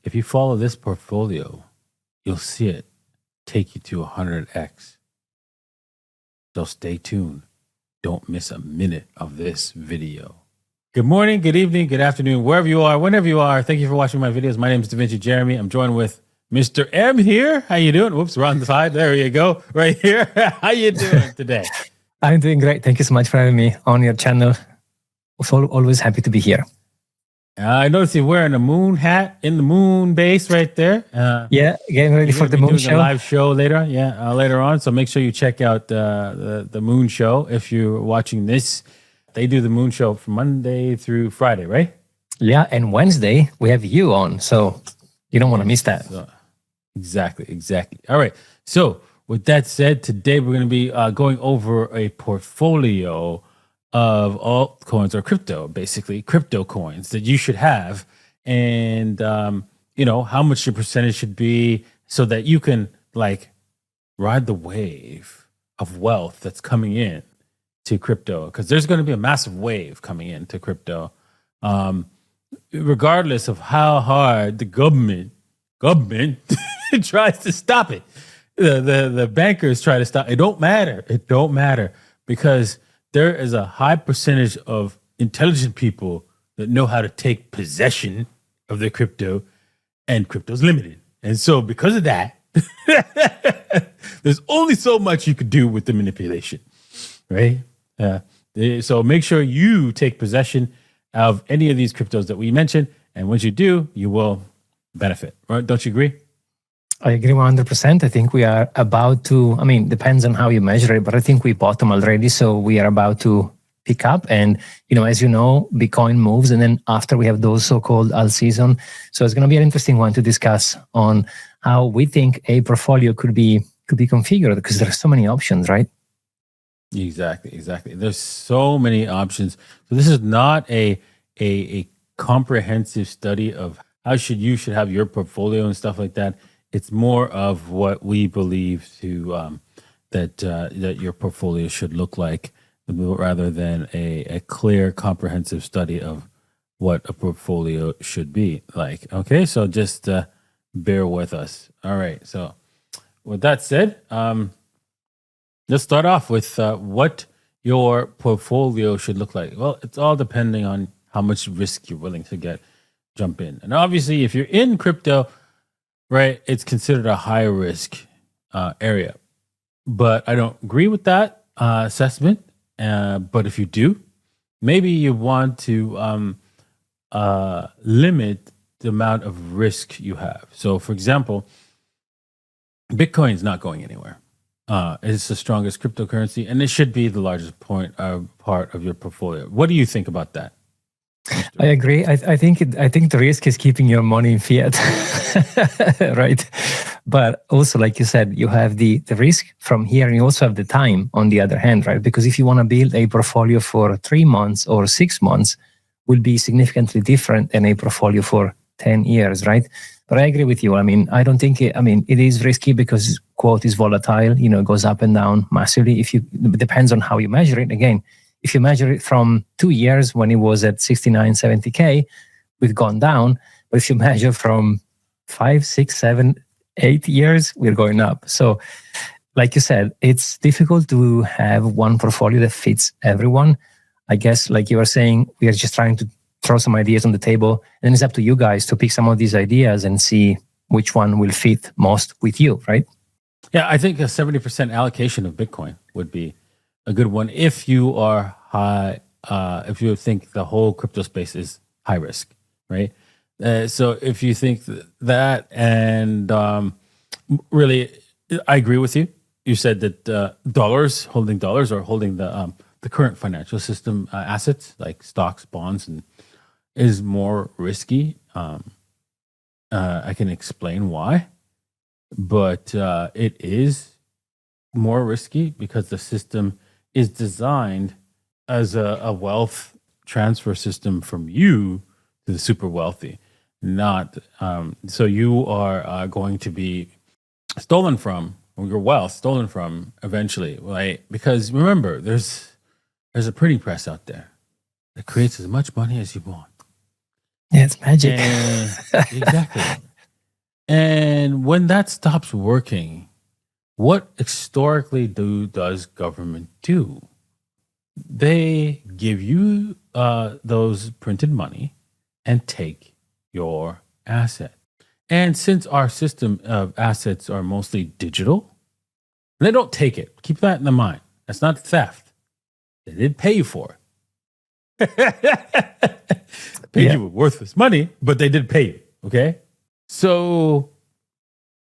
if you follow this portfolio, you'll see it take you to 100x. So stay tuned. Don't miss a minute of this video. Good morning, good evening, good afternoon, wherever you are, whenever you are. Thank you for watching my videos. My name is DaVinci Jeremy. I'm joined with Mr. M here. How you doing? Whoops, we're on the side. There you go. Right here. How you doing today? I'm doing great. Thank you so much for having me on your channel. Always happy to be here. I noticed you're wearing a moon hat in the moon base right there. Yeah, getting ready for the moon show. A live show later. Yeah, later on. So make sure you check out the moon show if you're watching this. They do the moon show from Monday through Friday, right? Yeah, and Wednesday we have you on, so you don't want to miss that. So, exactly. All right. So with that said, today we're going to be going over a portfolio of altcoins or crypto, basically crypto coins that you should have, and how much your percentage should be, so that you can like ride the wave of wealth that's coming in to crypto, because there's going to be a massive wave coming into crypto, regardless of how hard the government tries to stop it. The bankers try to stop it. It don't matter because there is a high percentage of intelligent people that know how to take possession of their crypto, and crypto's limited. And so because of that, there's only so much you could do with the manipulation, right? So make sure you take possession of any of these cryptos that we mentioned. And once you do, you will benefit, right? Don't you agree? I agree 100%. I think we are about to, depends on how you measure it, but I think we bottom already. So we are about to pick up. And, as you know, Bitcoin moves. And then after we have those so-called alt season. So it's going to be an interesting one to discuss on how we think a portfolio could be configured, because there are so many options, right? Exactly. There's so many options. So this is not a comprehensive study of how you should have your portfolio and stuff like that. It's more of what we believe that your portfolio should look like, rather than a clear, comprehensive study of what a portfolio should be like. Okay, so just bear with us. All right. So with that said, let's start off with what your portfolio should look like. Well, it's all depending on how much risk you're willing to jump in. And obviously, if you're in crypto, right, it's considered a high risk area. But I don't agree with that assessment. But if you do, maybe you want to limit the amount of risk you have. So, for example, Bitcoin's not going anywhere. It's the strongest cryptocurrency, and it should be the largest part of your portfolio. What do you think about that? I agree. I think the risk is keeping your money in fiat, right? But also, like you said, you have the risk from here, and you also have the time on the other hand, right? Because if you want to build a portfolio for 3 months or 6 months, will be significantly different than a portfolio for 10 years, right? But I agree with you. I don't think it is risky because quote is volatile. It goes up and down massively. It depends on how you measure it. Again, if you measure it from 2 years when it was at 69, 70K, we've gone down. But if you measure from 5, 6, 7, 8 years, we're going up. So like you said, it's difficult to have one portfolio that fits everyone. I guess, like you were saying, we are just trying to throw some ideas on the table. And it's up to you guys to pick some of these ideas and see which one will fit most with you, right? Yeah, I think a 70% allocation of Bitcoin would be a good one if you are high, if you think the whole crypto space is high risk, right? So if you think that, and really, I agree with you. You said that holding dollars or holding the current financial system assets like stocks, bonds, and is more risky. I can explain why, but it is more risky because the system is designed as a wealth transfer system from you to the super wealthy, not so you are going to be stolen from, or your wealth stolen from eventually, right? Because remember, there's a printing press out there that creates as much money as you want. Yeah, it's magic. Exactly. And when that stops working, what historically does government do? They give you those printed money and take your asset. And since our system of assets are mostly digital, they don't take it. Keep that in mind. That's not theft. They did pay you for it. Paid you with worthless money, but they did pay you. Okay? So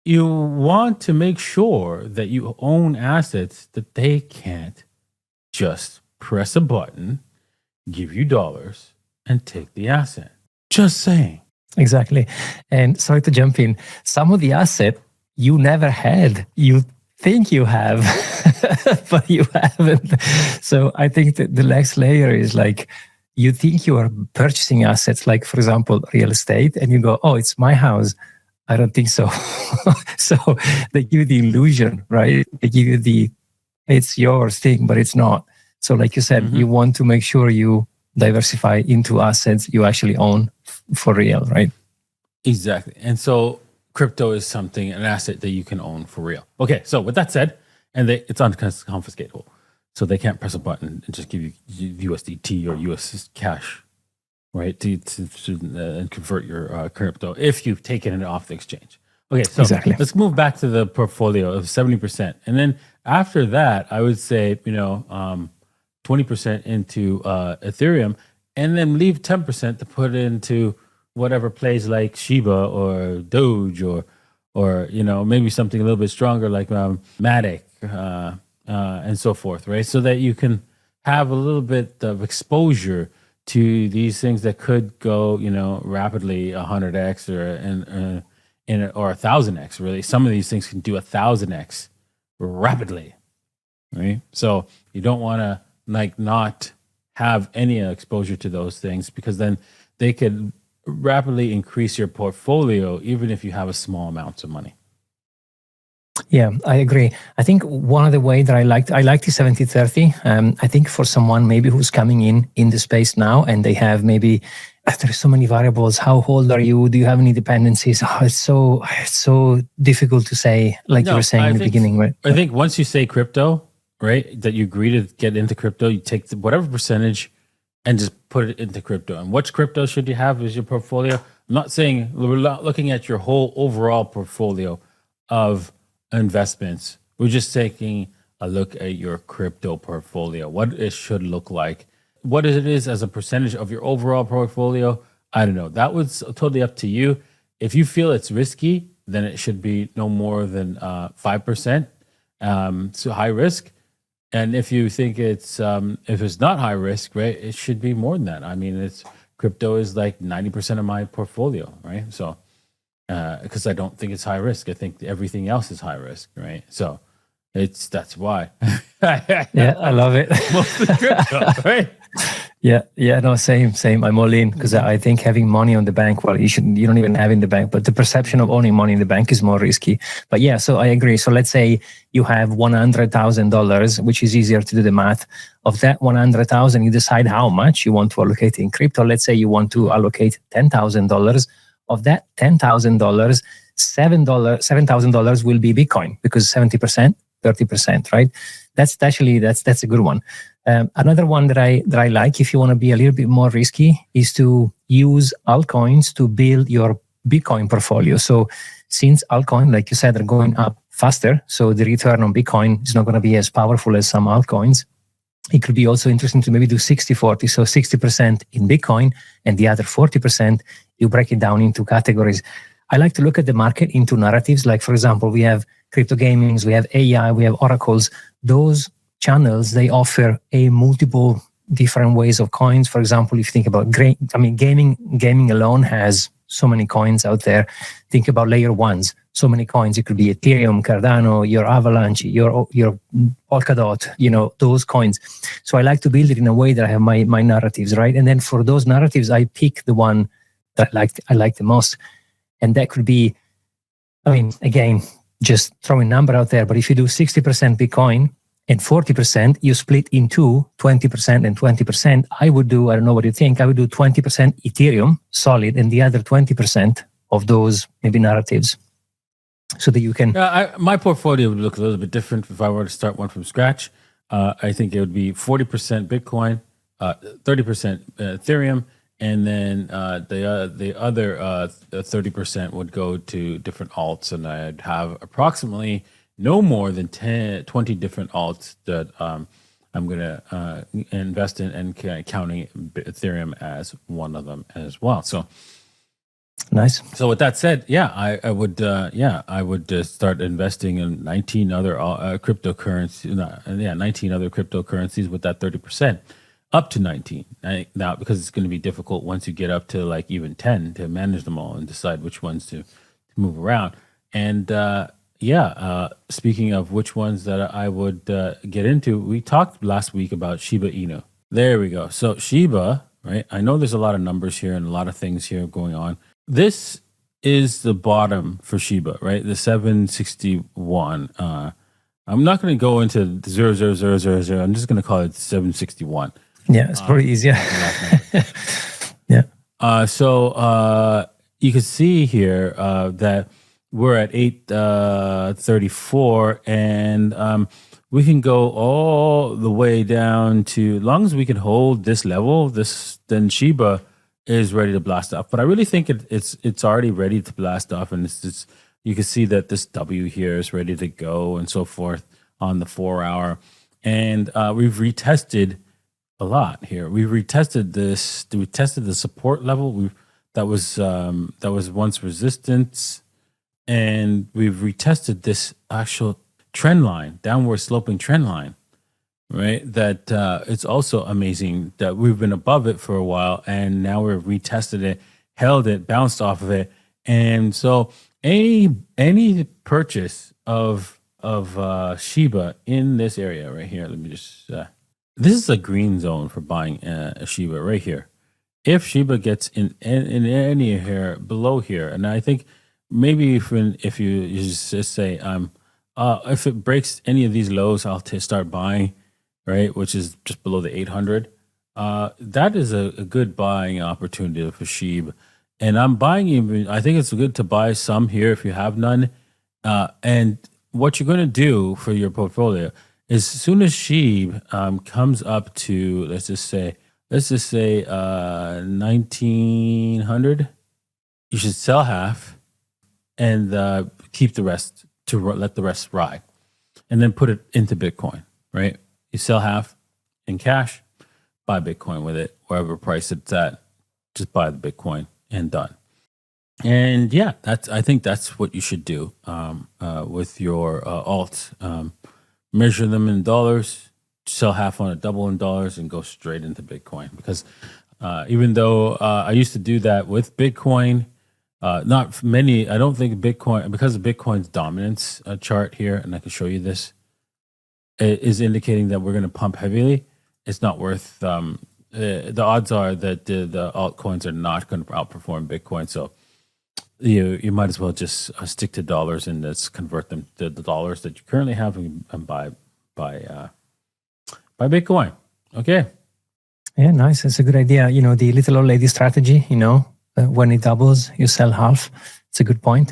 you want to make sure that you own assets that they can't just press a button, give you dollars, and take the asset. Just saying. Exactly. And sorry to jump in. Some of the asset you never had. You think you have, but you haven't. So I think that the next layer is like, you think you are purchasing assets, like, for example, real estate, and you go, oh, it's my house. I don't think so. So they give you the illusion, right? They give you it's yours thing, but it's not. So like you said, you want to make sure you diversify into assets you actually own for real, right? Exactly. And so crypto is something, an asset that you can own for real. Okay, so with that said, and it's unconfiscatable. So they can't press a button and just give you USDT or US cash, right? To convert your crypto if you've taken it off the exchange. Okay, so let's move back to the portfolio of 70%. And then after that, I would say, 20% into Ethereum, and then leave 10% to put into whatever plays like Shiba or Doge or maybe something a little bit stronger like Matic and so forth, right? So that you can have a little bit of exposure to these things that could go, rapidly 100x or 1,000x. Really, some of these things can do 1,000x rapidly, right? So you don't want to not have any exposure to those things, because then they could rapidly increase your portfolio even if you have a small amount of money. Yeah, I agree. I think one of the way that I like the 70-30. I think for someone maybe who's coming in the space now and they have maybe, there's so many variables. How old are you? Do you have any dependencies? Oh, it's so difficult to say, like you were saying in the beginning. Right? I think once you say crypto, right, that you agree to get into crypto, you take whatever percentage and just put it into crypto. And which crypto should you have as your portfolio? I'm not saying, we're not looking at your whole overall portfolio of investments. We're just taking a look at your crypto portfolio, what it should look like. What it is as a percentage of your overall portfolio, I don't know. That was totally up to you. If you feel it's risky, then it should be no more than 5%, so high risk. And if you think it's not high risk, right, it should be more than that. I mean, crypto is like 90% of my portfolio, right? So, because I don't think it's high risk. I think everything else is high risk, right? So that's why. Yeah, I love it. Mostly crypto, right? Yeah, no, same. I'm all in, because I think having money on the bank, well, you don't even have in the bank, but the perception of owning money in the bank is more risky. But yeah, so I agree. So let's say you have $100,000, which is easier to do the math. Of that 100,000, you decide how much you want to allocate in crypto. Let's say you want to allocate $10,000. Of that $10,000, $7,000 will be Bitcoin, because 70%, 30%, right? That's a good one. Another one that I like, if you want to be a little bit more risky, is to use altcoins to build your Bitcoin portfolio. So since altcoin, like you said, are going up faster, so the return on Bitcoin is not going to be as powerful as some altcoins. It could be also interesting to maybe do 60-40, so 60% in Bitcoin and the other 40%, you break it down into categories. I like to look at the market into narratives. Like, for example, we have crypto gamings, we have AI, we have oracles. Those channels, they offer a multiple different ways of coins. For example, if you think about gaming alone has so many coins out there. Think about layer ones, so many coins. It could be Ethereum, Cardano, your Avalanche, your Polkadot, those coins. So I like to build it in a way that I have my narratives, right? And then for those narratives, I pick the one that I like the most. And that could be, again, just throwing number out there, but if you do 60% Bitcoin and 40%, you split into 20% and 20%. I would do, I don't know what you think, I would do 20% Ethereum solid and the other 20% of those maybe narratives. so that you can. My portfolio would look a little bit different if I were to start one from scratch. I think it would be 40% Bitcoin, 30% Ethereum, and then the other 30% would go to different alts, and I'd have approximately no more than 20 different alts that I'm going to invest in, and counting Ethereum as one of them as well. So nice. So with that said, I would start investing in 19 other cryptocurrencies. 19 other cryptocurrencies with that 30%, up to 19. Now, because it's going to be difficult once you get up to like even 10 to manage them all and decide which ones to move around. And speaking of which ones that I would get into, we talked last week about Shiba Inu. There we go. So Shiba, right? I know there's a lot of numbers here and a lot of things here going on. This is the bottom for Shiba, right? The 761. I'm not going to go into 00000. I'm just going to call it 761. Yeah, it's probably easier. Yeah. So you can see here that we're at 834, and we can go all the way down to, as long as we can hold this level, then Shiba is ready to blast off. But I really think it's already ready to blast off, and it's just, you can see that this W here is ready to go and so forth on the 4 hour. And we've retested a lot here. We've retested this. We tested the support level. That was once resistance, and we've retested this actual trend line, downward sloping trend line. Right, that it's also amazing that we've been above it for a while, and now we've retested it, held it, bounced off of it, and so any purchase of Shiba in this area right here. Let me just. This is a green zone for buying a Shiba right here. If Shiba gets in any here below here, and I think maybe if you just say if it breaks any of these lows, I'll start buying. Right, which is just below the 800. That is a good buying opportunity for Shiba. And I'm buying even, I think it's good to buy some here if you have none. And what you're going to do for your portfolio is, as soon as Shiba comes up to, let's just say 1900, you should sell half and keep the rest to let the rest ride, and then put it into Bitcoin, right? You sell half in cash, buy Bitcoin with it, wherever price it's at, just buy the Bitcoin and done. And I think that's what you should do with your alts. Measure them in dollars, sell half on a double in dollars, and go straight into Bitcoin. Because even though I used to do that with Bitcoin, not many, I don't think Bitcoin, because of Bitcoin's dominance chart here, and I can show you this, is indicating that we're going to pump heavily. It's not worth. The odds are that the altcoins are not going to outperform Bitcoin. So you might as well just stick to dollars and just convert them to the dollars that you currently have and buy Bitcoin. Okay. Yeah, nice. That's a good idea. The little old lady strategy. When it doubles, you sell half. It's a good point.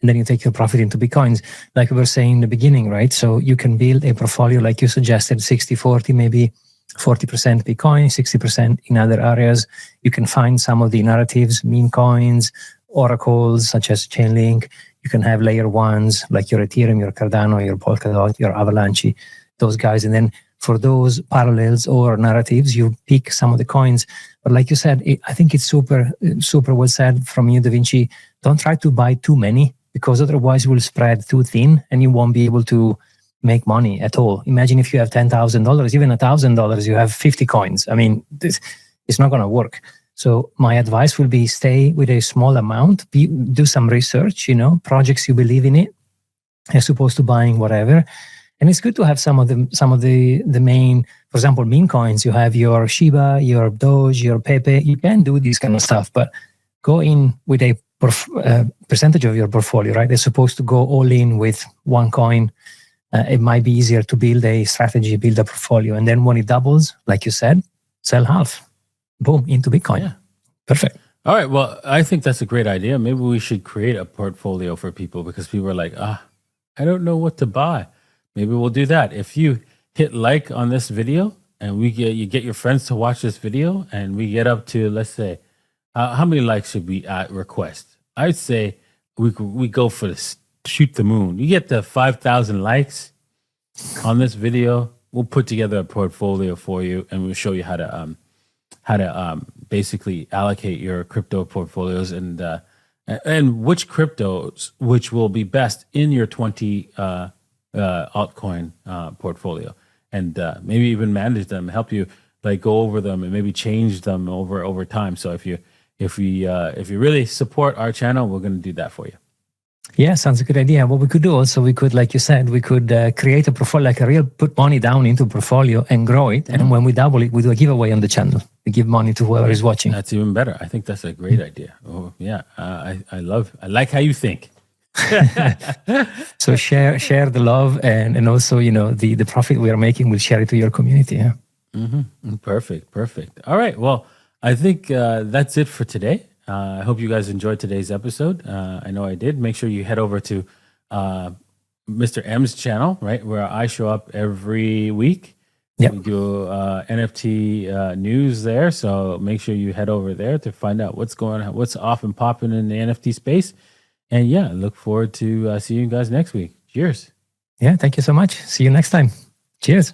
And then you take your profit into Bitcoins, like we were saying in the beginning, right? So you can build a portfolio like you suggested, 60-40, maybe 40% Bitcoin, 60% in other areas. You can find some of the narratives, meme coins, oracles, such as Chainlink. You can have layer ones, like your Ethereum, your Cardano, your Polkadot, your Avalanche, those guys. And then for those parallels or narratives, you pick some of the coins. But like you said, I think it's super, super well said from you, Da Vinci. Don't try to buy too many, because otherwise it will spread too thin and you won't be able to make money at all. Imagine if you have $10,000, even $1,000, you have 50 coins. I mean, it's not going to work. So my advice will be stay with a small amount, do some research, projects you believe in it, as opposed to buying whatever. And it's good to have some of the main, for example, meme coins. You have your Shiba, your Doge, your Pepe. You can do this kind of stuff, but go in with a percentage of your portfolio, right? They're supposed to go all in with one coin. It might be easier to build a strategy, build a portfolio. And then when it doubles, like you said, sell half. Boom, into Bitcoin. Yeah. Perfect. All right. Well, I think that's a great idea. Maybe we should create a portfolio for people because people are like, I don't know what to buy. Maybe we'll do that. If you hit like on this video and you get your friends to watch this video and we get up to, let's say, how many likes should we request? I'd say we go for shoot the moon. You get the 5,000 likes on this video. We'll put together a portfolio for you and we'll show you how to basically allocate your crypto portfolios and which cryptos which will be best in your 20 altcoin portfolio, and maybe even manage them, help you like go over them and maybe change them over time. So if you really support our channel, we're going to do that for you. Yeah, sounds a good idea. What we could do also, we could, like you said, we could create a portfolio, like a real put money down into a portfolio and grow it. And when we double it, we do a giveaway on the channel. We give money to whoever is watching. That's even better. I think that's a great idea. Oh yeah, I like how you think. So share the love and also, the profit we are making, we'll share it to your community. Yeah. Mm-hmm. Perfect. All right. Well, I think that's it for today. I hope you guys enjoyed today's episode. I know I did. Make sure you head over to Mr. M's channel, right, where I show up every week. Yep. We do NFT news there. So make sure you head over there to find out what's off and popping in the NFT space. And yeah, look forward to seeing you guys next week. Cheers. Yeah, thank you so much. See you next time. Cheers.